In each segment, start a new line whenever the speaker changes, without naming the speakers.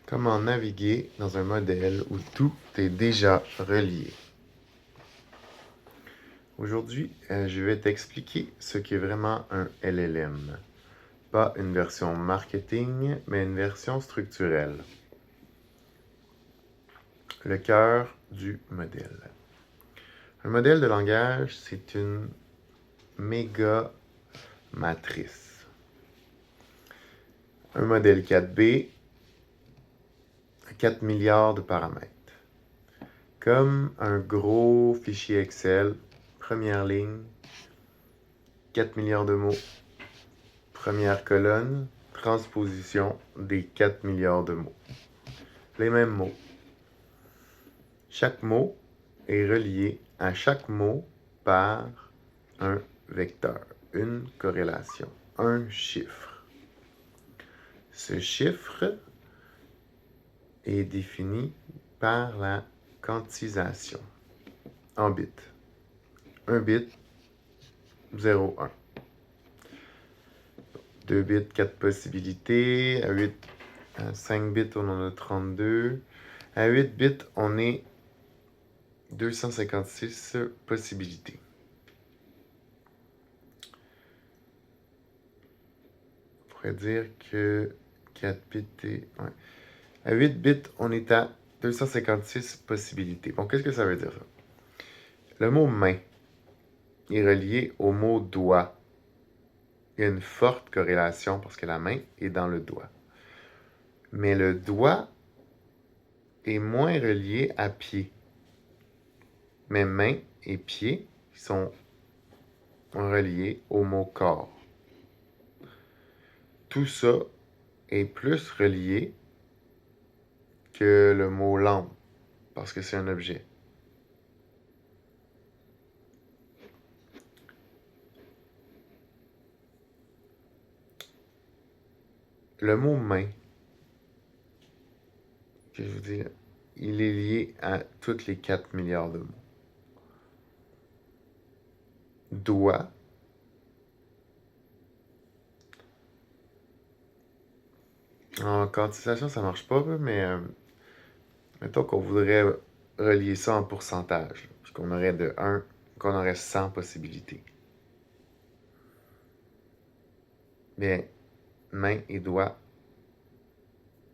Comment naviguer dans un modèle où tout est déjà relié? Aujourd'hui, je vais t'expliquer ce qu'est vraiment un LLM. Pas une version marketing, mais une version structurelle. Le cœur du modèle. Un modèle de langage, c'est une méga matrice. Un modèle 4B, 4 milliards de paramètres. Comme un gros fichier Excel, première ligne, 4 milliards de mots, première colonne, transposition des 4 milliards de mots. Les mêmes mots. Chaque mot est relié à chaque mot par un vecteur, une corrélation, un chiffre. Ce chiffre est défini par la quantisation en bits. 1 bit, 0, 1. 2 bits, 4 possibilités. À 5 bits, on en a 32. À 8 bits, on est 256 possibilités. On pourrait dire que 4 bits et... Ouais. À 8 bits, on est à 256 possibilités. Bon, qu'est-ce que ça veut dire, ça? Le mot « main » est relié au mot « doigt ». Il y a une forte corrélation parce que la main est dans le doigt. Mais le doigt est moins relié à pied. Mais main et pied sont reliés au mot corps. Tout ça est plus relié que le mot lampe, parce que c'est un objet. Le mot main, que je vous dis, il est lié à toutes les 4 milliards de mots. Doigt, en quantisation, ça marche pas, mais mettons qu'on voudrait relier ça en pourcentage, puis qu'on aurait de 1, qu'on aurait 100 possibilités. Bien, main et doigt,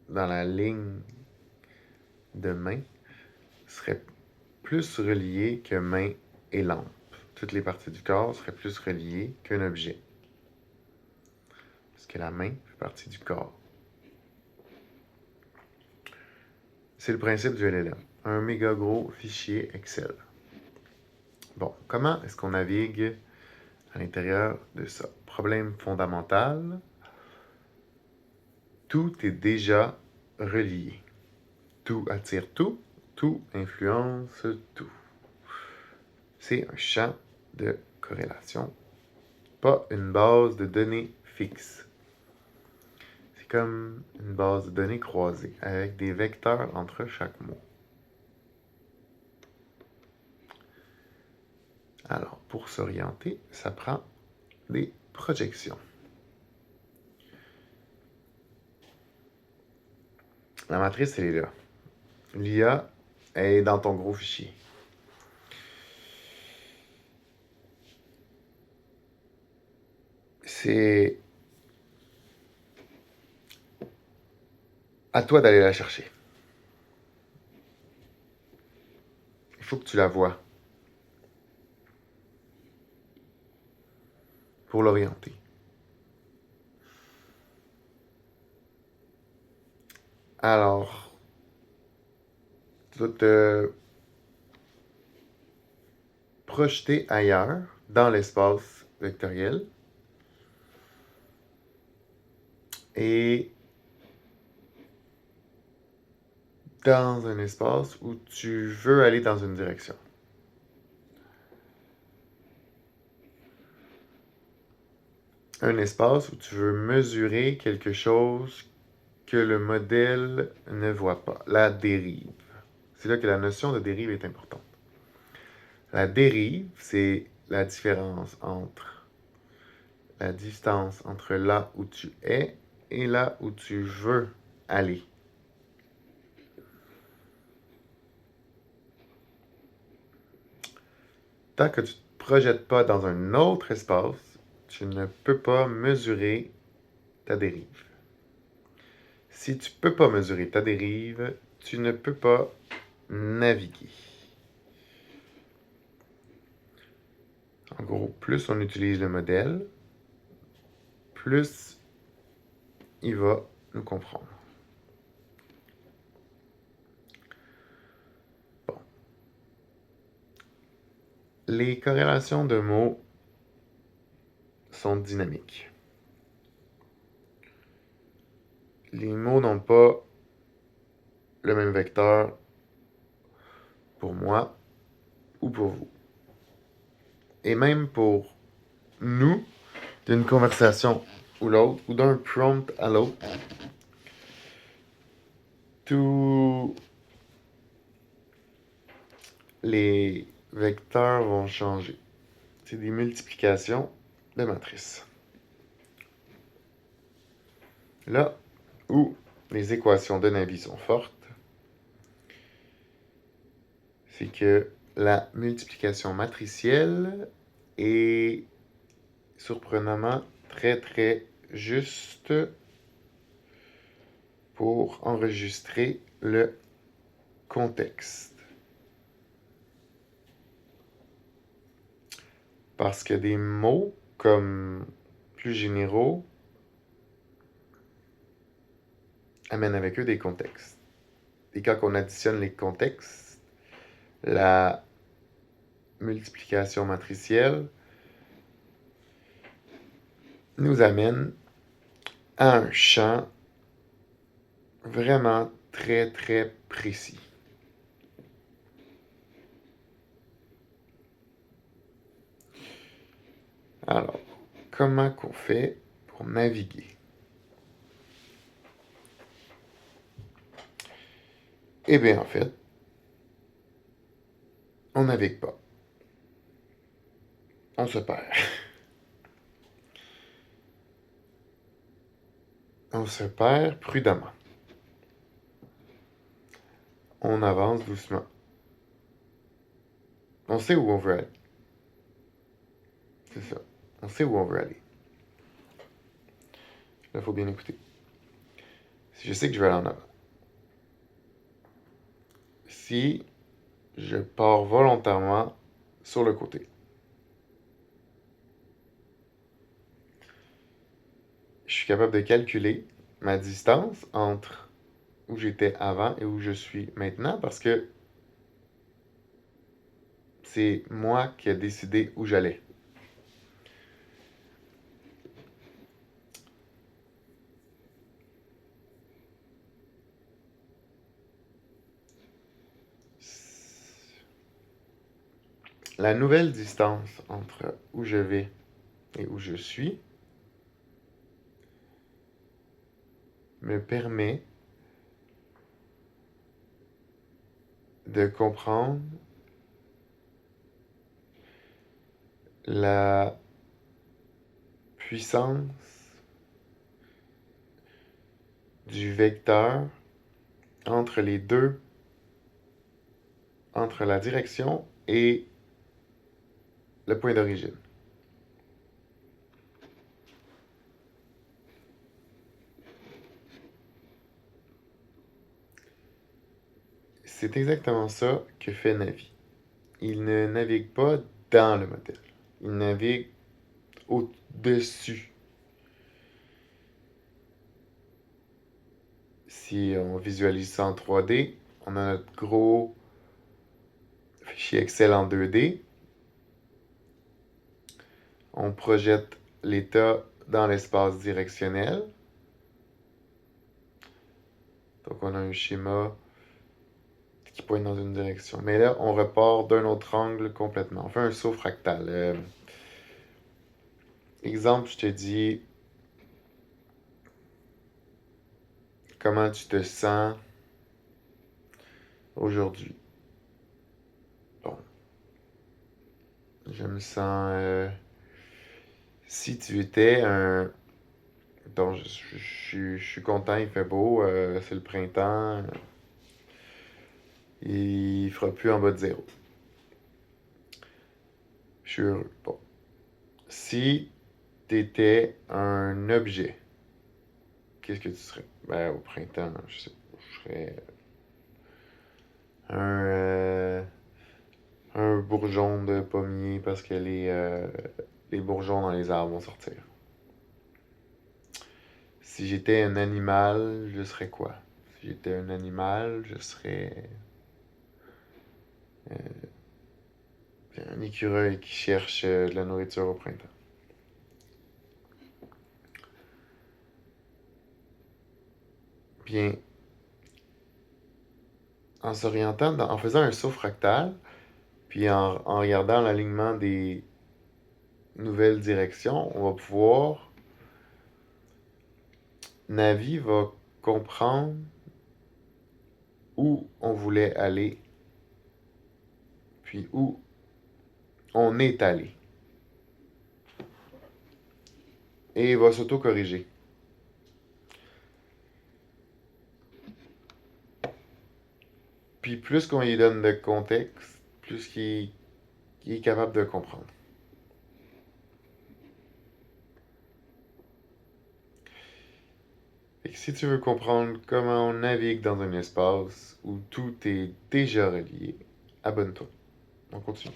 dans la ligne de main, seraient plus reliés que main et lampe. Toutes les parties du corps seraient plus reliées qu'un objet. Parce que la main fait partie du corps. C'est le principe du LLM. Un méga gros fichier Excel. Bon, comment est-ce qu'on navigue à l'intérieur de ça? Problème fondamental. Tout est déjà relié. Tout attire tout, tout influence tout. C'est un champ de corrélation, pas une base de données fixe. C'est comme une base de données croisée, avec des vecteurs entre chaque mot. Alors, pour s'orienter, ça prend des projections. La matrice, elle est là. L'IA est dans ton gros fichier. C'est à toi d'aller la chercher. Il faut que tu la vois pour l'orienter. Alors, tu dois te projeter ailleurs, dans l'espace vectoriel, et dans un espace où tu veux aller dans une direction. Un espace où tu veux mesurer quelque chose que le modèle ne voit pas, la dérive. C'est là que la notion de dérive est importante. La dérive, c'est la différence entre la distance entre là où tu es et là où tu veux aller. tant que tu ne te projettes pas dans un autre espace, tu ne peux pas mesurer ta dérive. Si tu ne peux pas mesurer ta dérive, tu ne peux pas naviguer. En gros, plus on utilise le modèle, plus il va nous comprendre. Bon. Les corrélations de mots sont dynamiques. Les mots n'ont pas le même vecteur pour moi ou pour vous. Et même pour nous, d'une conversation ou l'autre, ou d'un prompt à l'autre, tous les vecteurs vont changer. C'est des multiplications de matrices. Là où les équations de Navier sont fortes, c'est que la multiplication matricielle est surprenamment très juste pour enregistrer le contexte. Parce que des mots comme plus généraux amènent avec eux des contextes. Et quand on additionne les contextes, la multiplication matricielle nous amène à un champ vraiment très précis. Alors, comment qu'on fait pour naviguer? Eh bien, en fait, on navigue pas. On se perd. On se perd prudemment. On avance doucement. On sait où on veut aller. C'est ça. On sait où on veut aller. Là, il faut bien écouter. Si je sais que je vais aller en avant. Si je pars volontairement sur le côté. Je suis capable de calculer ma distance entre où j'étais avant et où je suis maintenant parce que c'est moi qui ai décidé où j'allais. La nouvelle distance entre où je vais et où je suis me permet de comprendre la puissance du vecteur entre les deux, entre la direction et le point d'origine. C'est exactement ça que fait Navi. Il ne navigue pas dans le modèle. Il navigue au-dessus. Si on visualise ça en 3D, on a notre gros fichier Excel en 2D. On projette l'état dans l'espace directionnel. Donc, on a un schéma qui pointe dans une direction. Mais là, on repart d'un autre angle complètement. On fait un saut fractal. Exemple, je te dis comment tu te sens aujourd'hui. Bon. Je me sens... si tu étais un... Donc, je suis content, il fait beau, c'est le printemps. Il fera plus en bas de 0. Je suis heureux. Bon. Si t'étais un objet, qu'est-ce que tu serais? Ben, au printemps, je sais pas, je serais un, un bourgeon de pommier parce que les bourgeons dans les arbres vont sortir. Si j'étais un animal, je serais quoi? Si j'étais un animal, je serais un écureuil qui cherche de la nourriture au printemps. Bien, en s'orientant, en faisant un saut fractal, puis en regardant l'alignement des nouvelles directions, on va pouvoir, Navi va comprendre où on voulait aller, puis où on est allé. Et il va s'auto-corriger. Puis plus qu'on lui donne de contexte, plus qu'il est capable de comprendre. Et si tu veux comprendre comment on navigue dans un espace où tout est déjà relié, abonne-toi. On continue.